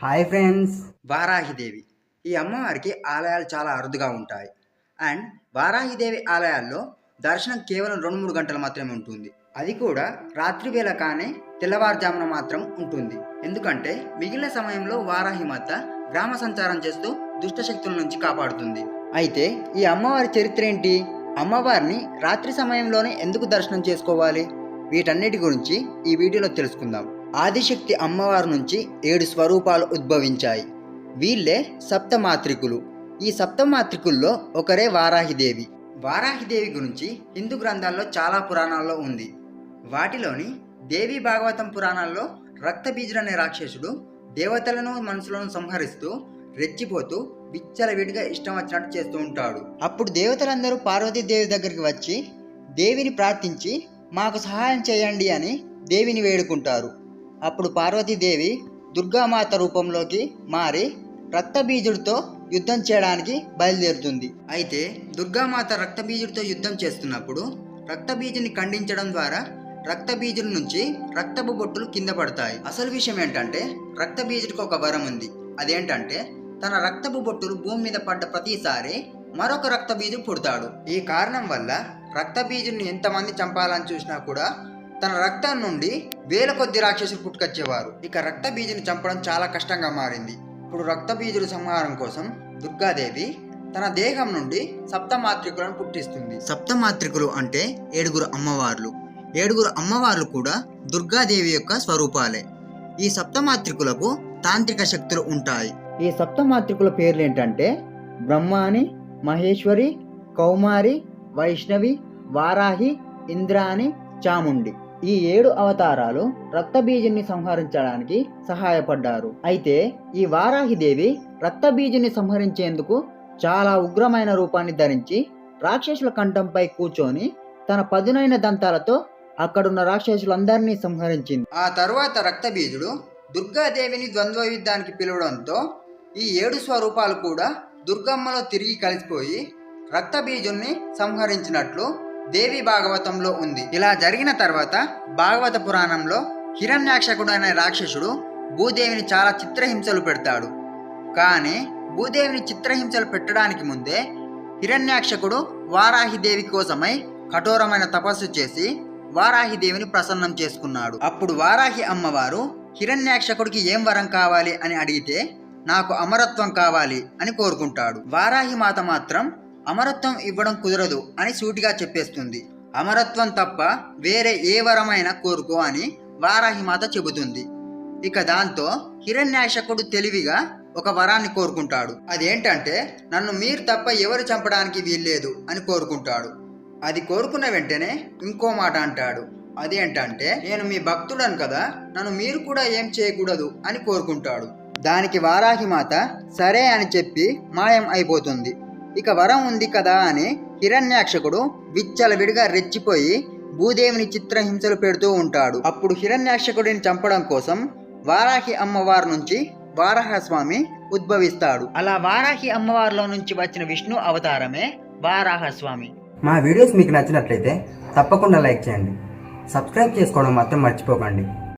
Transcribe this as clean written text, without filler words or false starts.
Hi friends. Varahi Devi ఈ అమ్మవారికి ఆలయాలు చాలా అరుదుగా ఉంటాయి. అండ్ వారాహిదేవి ఆలయాల్లో దర్శనం కేవలం 2-3 గంటలు మాత్రమే ఉంటుంది. అది కూడా రాత్రి వేళ కానీ తెల్లవారుజామున మాత్రం ఉంటుంది. ఎందుకంటే మిగిలిన సమయంలో వారాహి మాత గ్రామ సంచారం చేస్తూ దుష్టశక్తుల నుంచి కాపాడుతుంది. అయితే ఈ అమ్మవారి చరిత్ర ఏంటి? అమ్మవారిని రాత్రి సమయంలోనే ఎందుకు దర్శనం చేసుకోవాలి? వీటన్నిటి గురించి ఈ వీడియోలో తెలుసుకుందాం. ఆదిశక్తి అమ్మవారి నుంచి 7 స్వరూపాలు ఉద్భవించాయి. వీళ్ళే సప్తమాత్రికులు. ఈ సప్తమాత్రికుల్లో ఒకరే వారాహిదేవి. వారాహిదేవి గురించి హిందూ గ్రంథాల్లో చాలా పురాణాల్లో ఉంది. వాటిలోని దేవి భాగవతం పురాణాల్లో రక్తబీజుడు అనే రాక్షసుడు దేవతలను మనుషులను సంహరిస్తూ రెచ్చిపోతూ విచ్చలవిడిగా ఇష్టం వచ్చినట్టు చేస్తూ ఉంటాడు. అప్పుడు దేవతలందరూ పార్వతీదేవి దగ్గరికి వచ్చి దేవిని ప్రార్థించి మాకు సహాయం చేయండి అని దేవిని వేడుకుంటారు. అప్పుడు పార్వతీదేవి దుర్గామాత రూపంలోకి మారి రక్తబీజుడితో యుద్ధం చేయడానికి బయలుదేరుతుంది. అయితే దుర్గామాత రక్తబీజుడితో యుద్ధం చేస్తున్నప్పుడు రక్తబీజుని ఖండించడం ద్వారా రక్తబీజుడి నుంచి రక్తపు బొట్టులు కింద పడతాయి. అసలు విషయం ఏంటంటే రక్తబీజుడికి ఒక వరం ఉంది. అదేంటంటే తన రక్తపు బొట్టులు భూమి మీద పడ్డ ప్రతిసారి మరొక రక్తబీజుడు పుడతాడు. ఈ కారణం వల్ల రక్తబీజుడిని ఎంతమంది చంపాలని చూసినా కూడా తన రక్తం నుండి వేల కొద్ది రాక్షసులు పుట్టుకొచ్చేవారు. ఇక రక్తబీజుని చంపడం చాలా కష్టంగా మారింది. ఇప్పుడు రక్తబీజుడి సంహారం కోసం దుర్గాదేవి తన దేహం నుండి సప్తమాత్రికులను పుట్టిస్తుంది. సప్తమాత్రికులు అంటే 7 అమ్మవార్లు. 7 అమ్మవార్లు కూడా దుర్గాదేవి యొక్క స్వరూపాలే. ఈ సప్తమాత్రికులకు తాంత్రిక శక్తులు ఉంటాయి. ఈ సప్తమాత్రికుల పేర్లు ఏంటంటే బ్రహ్మాని, మహేశ్వరి, కౌమారి, వైష్ణవి, వారాహి, ఇంద్రాని, చాముండి. ఈ 7 అవతారాలు రక్తబీజుని సంహరించడానికి సహాయపడ్డారు. అయితే ఈ వారాహిదేవి రక్తబీజుని సంహరించేందుకు చాలా ఉగ్రమైన రూపాన్ని ధరించి రాక్షసుల కంఠంపై కూర్చొని తన పదునైన దంతాలతో అక్కడున్న రాక్షసులందరినీ సంహరించింది. ఆ తరువాత రక్తబీజుడు దుర్గాదేవిని ద్వంద్వ యుద్ధానికి పిలవడంతో ఈ 7 స్వరూపాలు కూడా దుర్గమ్మలో తిరిగి కలిసిపోయి రక్తబీజుని సంహరించినట్లు దేవి భాగవతంలో ఉంది. ఇలా జరిగిన తర్వాత భాగవత పురాణంలో హిరణ్యాక్షకుడు అనే రాక్షసుడు భూదేవిని చాలా చిత్రహింసలు పెడతాడు. కానీ భూదేవిని చిత్రహింసలు పెట్టడానికి ముందే హిరణ్యాక్షకుడు వారాహిదేవి కోసమై కఠోరమైన తపస్సు చేసి వారాహిదేవిని ప్రసన్నం చేసుకున్నాడు. అప్పుడు వారాహి అమ్మవారు హిరణ్యాక్షకుడికి ఏం వరం కావాలి అని అడిగితే నాకు అమరత్వం కావాలి అని కోరుకుంటాడు. వారాహి మాత మాత్రం అమరత్వం ఇవ్వడం కుదరదు అని సూటిగా చెప్పేస్తుంది. అమరత్వం తప్ప వేరే ఏ వరమైనా కోరుకో అని వారాహి మాత చెబుతుంది. ఇక దాంతో హిరణ్యాక్షకుడు తెలివిగా ఒక వరాన్ని కోరుకుంటాడు. అదేంటంటే నన్ను మీరు తప్ప ఎవరు చంపడానికి వీల్లేదు అని కోరుకుంటాడు. అది కోరుకున్న వెంటనే ఇంకో మాట అంటాడు. అదేంటంటే నేను మీ భక్తుడను కదా, నన్ను మీరు కూడా ఏం చేయకూడదు అని కోరుకుంటాడు. దానికి వారాహి మాత సరే అని చెప్పి మాయం అయిపోతుంది. ఇక వరం ఉంది కదా అని హిరణ్యాక్షకుడు విచ్చలవిడిగా రెచ్చిపోయి భూదేవిని చిత్రహింసలు పెడుతూ ఉంటాడు. అప్పుడు హిరణ్యాక్షకుడిని చంపడం కోసం వారాహి అమ్మవారి నుంచి వారాహస్వామి ఉద్భవిస్తాడు. అలా వారాహి అమ్మవారిలో నుంచి వచ్చిన విష్ణు అవతారమే వారాహస్వామి. మా వీడియోస్ మీకు నచ్చినట్లయితే తప్పకుండా లైక్ చేయండి. సబ్స్క్రైబ్ చేసుకోవడం మాత్రం మర్చిపోకండి.